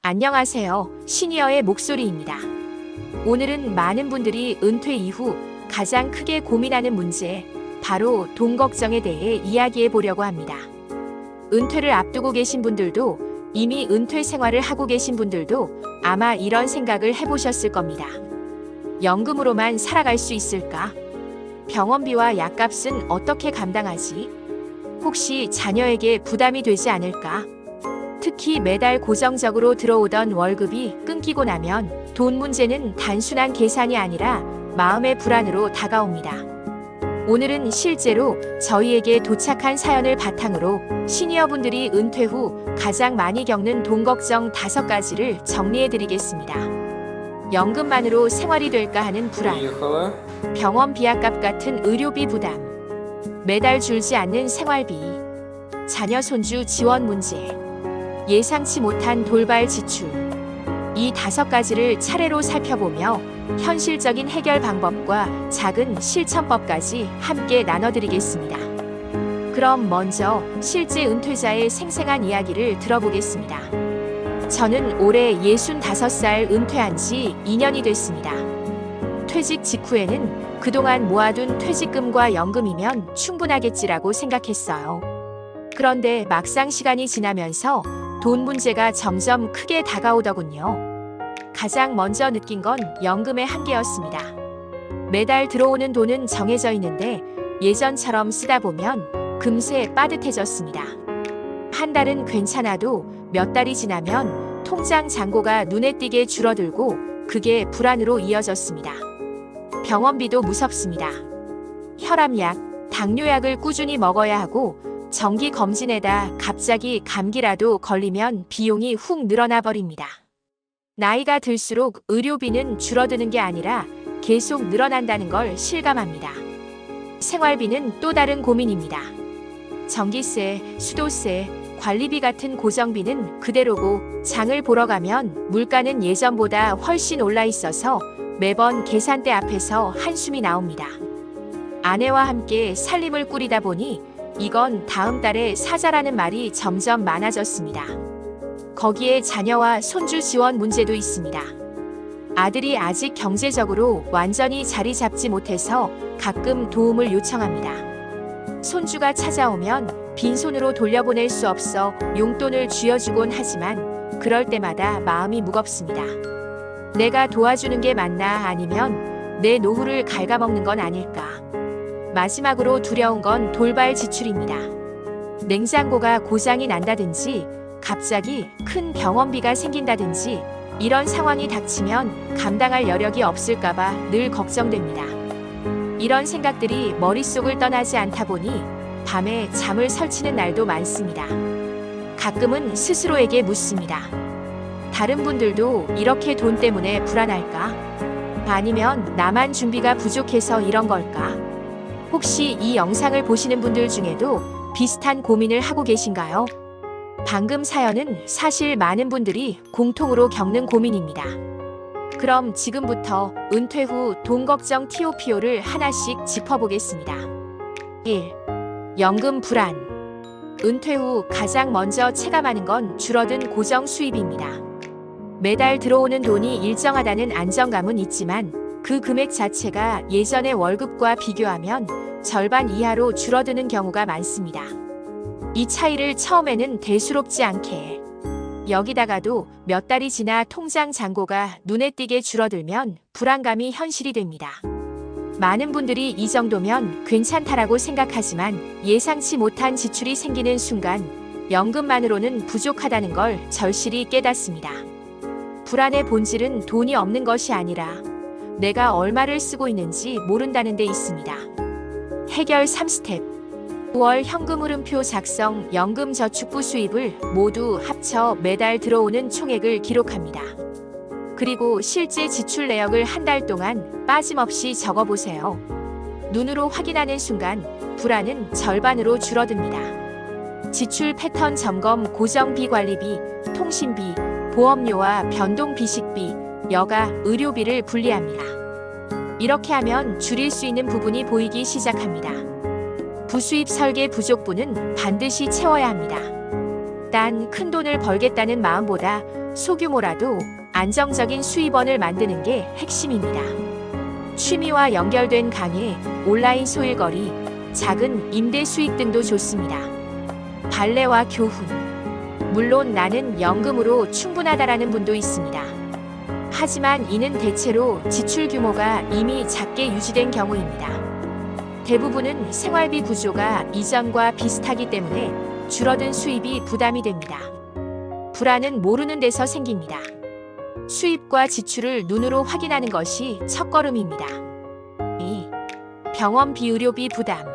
안녕하세요. 시니어의 목소리입니다. 오늘은 많은 분들이 은퇴 이후 가장 크게 고민하는 문제, 바로 돈 걱정에 대해 이야기해 보려고 합니다. 은퇴를 앞두고 계신 분들도, 이미 은퇴 생활을 하고 계신 분들도 아마 이런 생각을 해보셨을 겁니다. 연금으로만 살아갈 수 있을까? 병원비와 약값은 어떻게 감당하지? 혹시 자녀에게 부담이 되지 않을까? 특히 매달 고정적으로 들어오던 월급이 끊기고 나면 돈 문제는 단순한 계산이 아니라 마음의 불안으로 다가옵니다. 오늘은 실제로 저희에게 도착한 사연을 바탕으로 시니어분들이 은퇴 후 가장 많이 겪는 돈 걱정 5가지를 정리해드리겠습니다. 연금만으로 생활이 될까 하는 불안, 병원 비약값 같은 의료비 부담, 매달 줄지 않는 생활비, 자녀 손주 지원 문제, 예상치 못한 돌발 지출. 이 5가지를 차례로 살펴보며 현실적인 해결 방법과 작은 실천법까지 함께 나눠드리겠습니다. 그럼 먼저 실제 은퇴자의 생생한 이야기를 들어보겠습니다. 저는 올해 65살 은퇴한 지 2년이 됐습니다. 퇴직 직후에는 그동안 모아둔 퇴직금과 연금이면 충분하겠지라고 생각했어요. 그런데 막상 시간이 지나면서 돈 문제가 점점 크게 다가오더군요. 가장 먼저 느낀 건 연금의 한계였습니다. 매달 들어오는 돈은 정해져 있는데 예전처럼 쓰다 보면 금세 빠듯해졌습니다. 한 달은 괜찮아도 몇 달이 지나면 통장 잔고가 눈에 띄게 줄어들고 그게 불안으로 이어졌습니다. 병원비도 무섭습니다. 혈압약, 당뇨약을 꾸준히 먹어야 하고 정기 검진에다 갑자기 감기라도 걸리면 비용이 훅 늘어나 버립니다. 나이가 들수록 의료비는 줄어드는 게 아니라 계속 늘어난다는 걸 실감합니다. 생활비는 또 다른 고민입니다. 전기세, 수도세, 관리비 같은 고정비는 그대로고 장을 보러 가면 물가는 예전보다 훨씬 올라 있어서 매번 계산대 앞에서 한숨이 나옵니다. 아내와 함께 살림을 꾸리다 보니 이건 다음 달에 사자라는 말이 점점 많아졌습니다. 거기에 자녀와 손주 지원 문제도 있습니다. 아들이 아직 경제적으로 완전히 자리 잡지 못해서 가끔 도움을 요청합니다. 손주가 찾아오면 빈손으로 돌려보낼 수 없어 용돈을 쥐어주곤 하지만 그럴 때마다 마음이 무겁습니다. 내가 도와주는 게 맞나, 아니면 내 노후를 갉아먹는 건 아닐까? 마지막으로 두려운 건 돌발 지출입니다. 냉장고가 고장이 난다든지 갑자기 큰 병원비가 생긴다든지 이런 상황이 닥치면 감당할 여력이 없을까봐 늘 걱정됩니다. 이런 생각들이 머릿속을 떠나지 않다 보니 밤에 잠을 설치는 날도 많습니다. 가끔은 스스로에게 묻습니다. 다른 분들도 이렇게 돈 때문에 불안할까? 아니면 나만 준비가 부족해서 이런 걸까? 혹시 이 영상을 보시는 분들 중에도 비슷한 고민을 하고 계신가요? 방금 사연은 사실 많은 분들이 공통으로 겪는 고민입니다. 그럼 지금부터 은퇴 후 돈 걱정 TOPO를 하나씩 짚어보겠습니다. 1. 연금 불안. 은퇴 후 가장 먼저 체감하는 건 줄어든 고정 수입입니다. 매달 들어오는 돈이 일정하다는 안정감은 있지만 그 금액 자체가 예전의 월급과 비교하면 절반 이하로 줄어드는 경우가 많습니다. 이 차이를 처음에는 대수롭지 않게, 여기다가도 몇 달이 지나 통장 잔고가 눈에 띄게 줄어들면 불안감이 현실이 됩니다. 많은 분들이 이 정도면 괜찮다라고 생각하지만 예상치 못한 지출이 생기는 순간 연금만으로는 부족하다는 걸 절실히 깨닫습니다. 불안의 본질은 돈이 없는 것이 아니라 내가 얼마를 쓰고 있는지 모른다는 데 있습니다. 해결 3스텝. 9월 현금 흐름표 작성. 연금저축부 수입을 모두 합쳐 매달 들어오는 총액을 기록합니다. 그리고 실제 지출 내역을 한 달 동안 빠짐없이 적어보세요. 눈으로 확인하는 순간 불안은 절반으로 줄어듭니다. 지출 패턴 점검. 고정비, 관리비, 통신비, 보험료와 변동 비식비, 여가, 의료비를 분리합니다. 이렇게 하면 줄일 수 있는 부분이 보이기 시작합니다. 부수입 설계 부족분은 반드시 채워야 합니다. 딴 큰 돈을 벌겠다는 마음보다 소규모라도 안정적인 수입원을 만드는 게 핵심입니다. 취미와 연결된 강의, 온라인 소일거리, 작은 임대 수익 등도 좋습니다. 발레와 교훈. 물론 나는 연금으로 충분하다라는 분도 있습니다. 하지만 이는 대체로 지출 규모가 이미 작게 유지된 경우입니다. 대부분은 생활비 구조가 이전과 비슷하기 때문에 줄어든 수입이 부담이 됩니다. 불안은 모르는 데서 생깁니다. 수입과 지출을 눈으로 확인하는 것이 첫걸음입니다. 2. 병원비 의료비 부담.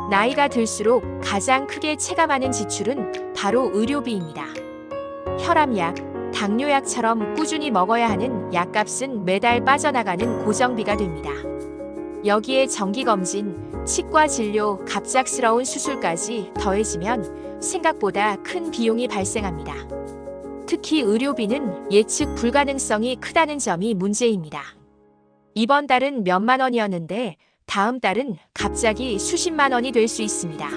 나이가 들수록 가장 크게 체감하는 지출은 바로 의료비입니다. 혈압약, 당뇨약처럼 꾸준히 먹어야 하는 약값은 매달 빠져나가는 고정비가 됩니다. 여기에 정기검진, 치과 진료, 갑작스러운 수술까지 더해지면 생각보다 큰 비용이 발생합니다. 특히 의료비는 예측 불가능성이 크다는 점이 문제입니다. 이번 달은 몇만 원이었는데 다음 달은 갑자기 수십만 원이 될 수 있습니다.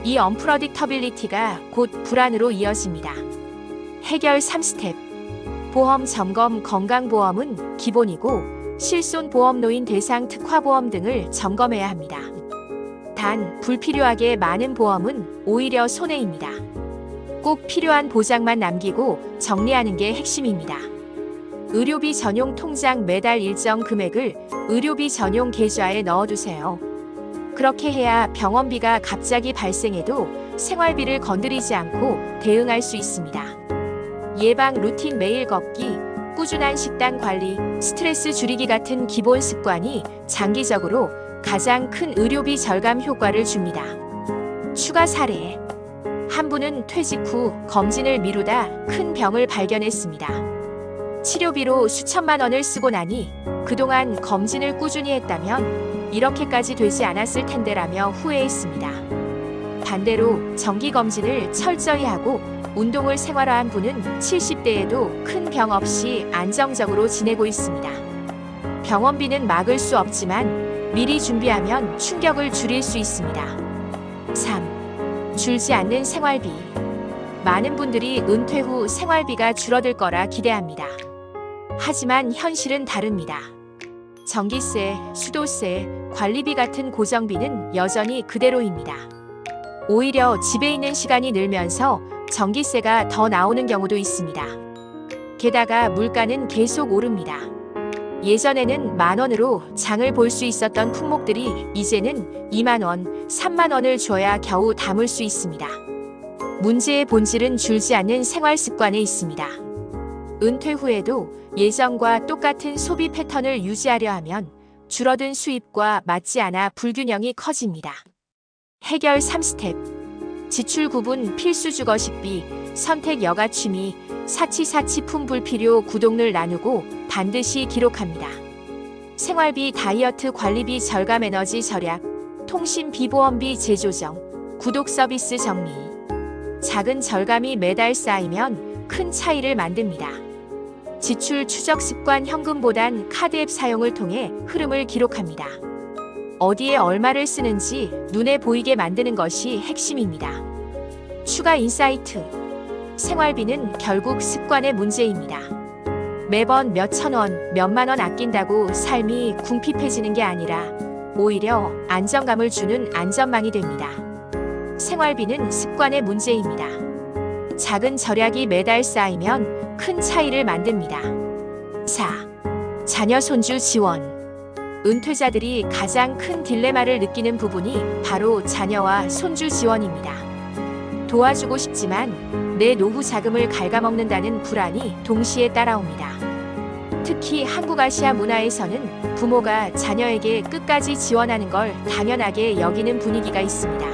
이 언프러딕터빌리티가 곧 불안으로 이어집니다. 해결 3스텝. 보험 점검. 건강보험은 기본이고 실손보험, 노인 대상 특화보험 등을 점검해야 합니다. 단 불필요하게 많은 보험은 오히려 손해입니다. 꼭 필요한 보장만 남기고 정리하는 게 핵심입니다. 의료비 전용 통장. 매달 일정 금액을 의료비 전용 계좌에 넣어두세요. 그렇게 해야 병원비가 갑자기 발생해도 생활비를 건드리지 않고 대응할 수 있습니다. 예방 루틴. 매일 걷기, 꾸준한 식단 관리, 스트레스 줄이기 같은 기본 습관이 장기적으로 가장 큰 의료비 절감 효과를 줍니다. 추가 사례. 한 분은 퇴직 후 검진을 미루다 큰 병을 발견했습니다. 치료비로 수천만 원을 쓰고 나니 그동안 검진을 꾸준히 했다면 이렇게까지 되지 않았을 텐데라며 후회했습니다. 반대로 정기검진을 철저히 하고 운동을 생활화한 분은 70대에도 큰 병 없이 안정적으로 지내고 있습니다. 병원비는 막을 수 없지만 미리 준비하면 충격을 줄일 수 있습니다. 3. 줄지 않는 생활비. 많은 분들이 은퇴 후 생활비가 줄어들 거라 기대합니다. 하지만 현실은 다릅니다. 전기세, 수도세, 관리비 같은 고정비는 여전히 그대로입니다. 오히려 집에 있는 시간이 늘면서 전기세가 더 나오는 경우도 있습니다. 게다가 물가는 계속 오릅니다. 예전에는 만 원으로 장을 볼 수 있었던 품목들이 이제는 2만 원, 3만 원을 줘야 겨우 담을 수 있습니다. 문제의 본질은 줄지 않는 생활 습관에 있습니다. 은퇴 후에도 예전과 똑같은 소비 패턴을 유지하려 하면 줄어든 수입과 맞지 않아 불균형이 커집니다. 해결 3스텝. 지출 구분. 필수 주거식비, 선택 여가 취미, 사치품 불필요 구독을 나누고 반드시 기록합니다. 생활비. 다이어트 관리비 절감. 에너지 절약, 통신 비보험비 재조정, 구독 서비스 정리. 작은 절감이 매달 쌓이면 큰 차이를 만듭니다. 지출 추적 습관. 현금보단 카드 앱 사용을 통해 흐름을 기록합니다. 어디에 얼마를 쓰는지 눈에 보이게 만드는 것이 핵심입니다. 추가 인사이트. 생활비는 결국 습관의 문제입니다. 매번 몇천 원, 몇만 원 아낀다고 삶이 궁핍해지는 게 아니라 오히려 안정감을 주는 안전망이 됩니다. 생활비는 습관의 문제입니다. 작은 절약이 매달 쌓이면 큰 차이를 만듭니다. 4. 자녀 손주 지원. 은퇴자들이 가장 큰 딜레마를 느끼는 부분이 바로 자녀와 손주 지원입니다. 도와주고 싶지만 내 노후 자금을 갉아먹는다는 불안이 동시에 따라옵니다. 특히 한국아시아 문화에서는 부모가 자녀에게 끝까지 지원하는 걸 당연하게 여기는 분위기가 있습니다.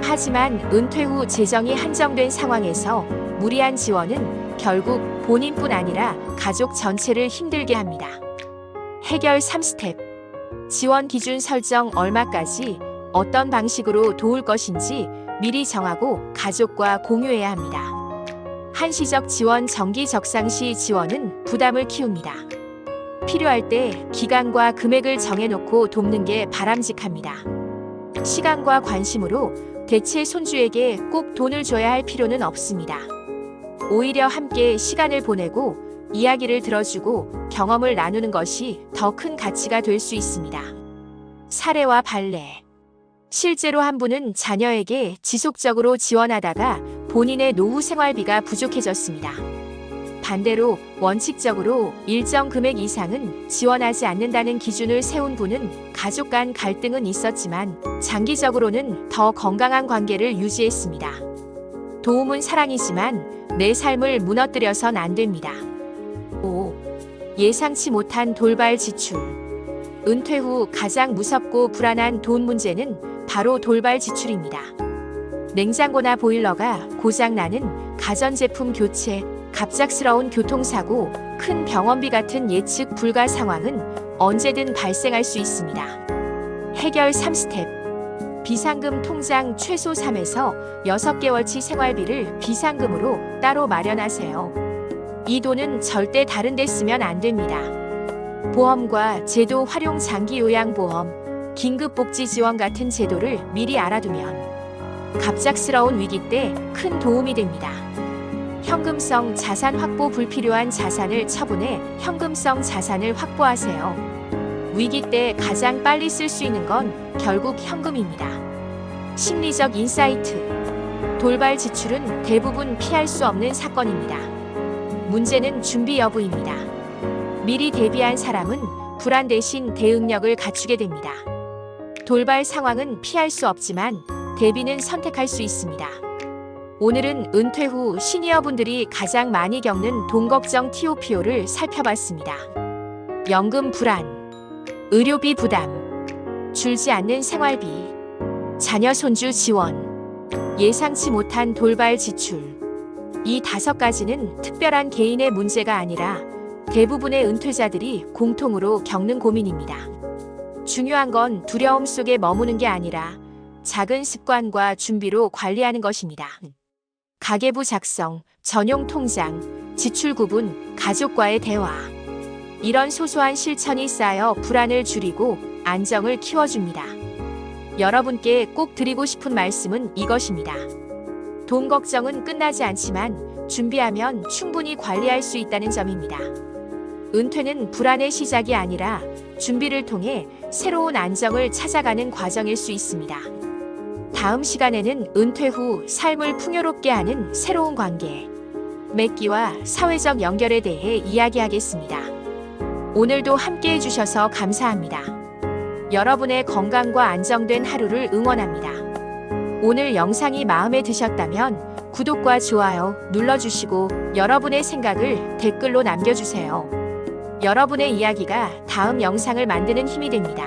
하지만 은퇴 후 재정이 한정된 상황에서 무리한 지원은 결국 본인뿐 아니라 가족 전체를 힘들게 합니다. 해결 3스텝. 지원 기준 설정. 얼마까지, 어떤 방식으로 도울 것인지 미리 정하고 가족과 공유해야 합니다. 한시적 지원. 정기 적상시 지원은 부담을 키웁니다. 필요할 때 기간과 금액을 정해놓고 돕는 게 바람직합니다. 시간과 관심으로 대체 손주에게 꼭 돈을 줘야 할 필요는 없습니다. 오히려 함께 시간을 보내고 이야기를 들어주고 경험을 나누는 것이 더 큰 가치가 될 수 있습니다. 사례와 발레. 실제로 한 분은 자녀에게 지속적으로 지원하다가 본인의 노후 생활비가 부족해졌습니다. 반대로 원칙적으로 일정 금액 이상은 지원하지 않는다는 기준을 세운 분은 가족 간 갈등은 있었지만 장기적으로는 더 건강한 관계를 유지했습니다. 도움은 사랑이지만 내 삶을 무너뜨려선 안 됩니다. 5. 예상치 못한 돌발 지출. 은퇴 후 가장 무섭고 불안한 돈 문제는 바로 돌발 지출입니다. 냉장고나 보일러가 고장나는 가전제품 교체, 갑작스러운 교통사고, 큰 병원비 같은 예측 불가 상황은 언제든 발생할 수 있습니다. 해결 3스텝. 비상금 통장 최소 3에서 6개월치 생활비를 비상금으로 따로 마련하세요. 이 돈은 절대 다른 데 쓰면 안 됩니다. 보험과 제도 활용 장기 요양보험, 긴급복지 지원 같은 제도를 미리 알아두면 갑작스러운 위기 때 큰 도움이 됩니다. 현금성 자산 확보. 불필요한 자산을 처분해 현금성 자산을 확보하세요. 위기 때 가장 빨리 쓸 수 있는 건 결국 현금입니다. 심리적 인사이트. 돌발 지출은 대부분 피할 수 없는 사건입니다. 문제는 준비 여부입니다. 미리 대비한 사람은 불안 대신 대응력을 갖추게 됩니다. 돌발 상황은 피할 수 없지만 대비는 선택할 수 있습니다. 오늘은 은퇴 후 시니어분들이 가장 많이 겪는 돈 걱정 TOPO를 살펴봤습니다. 연금 불안, 의료비 부담, 줄지 않는 생활비, 자녀 손주 지원, 예상치 못한 돌발 지출. 이 5가지는 특별한 개인의 문제가 아니라 대부분의 은퇴자들이 공통으로 겪는 고민입니다. 중요한 건 두려움 속에 머무는 게 아니라 작은 습관과 준비로 관리하는 것입니다. 가계부 작성, 전용 통장, 지출 구분, 가족과의 대화. 이런 소소한 실천이 쌓여 불안을 줄이고 안정을 키워줍니다. 여러분께 꼭 드리고 싶은 말씀은 이것입니다. 돈 걱정은 끝나지 않지만 준비하면 충분히 관리할 수 있다는 점입니다. 은퇴는 불안의 시작이 아니라 준비를 통해 새로운 안정을 찾아가는 과정일 수 있습니다. 다음 시간에는 은퇴 후 삶을 풍요롭게 하는 새로운 관계, 맺기와 사회적 연결에 대해 이야기하겠습니다. 오늘도 함께 해주셔서 감사합니다. 여러분의 건강과 안정된 하루를 응원합니다. 오늘 영상이 마음에 드셨다면 구독과 좋아요 눌러주시고 여러분의 생각을 댓글로 남겨주세요. 여러분의 이야기가 다음 영상을 만드는 힘이 됩니다.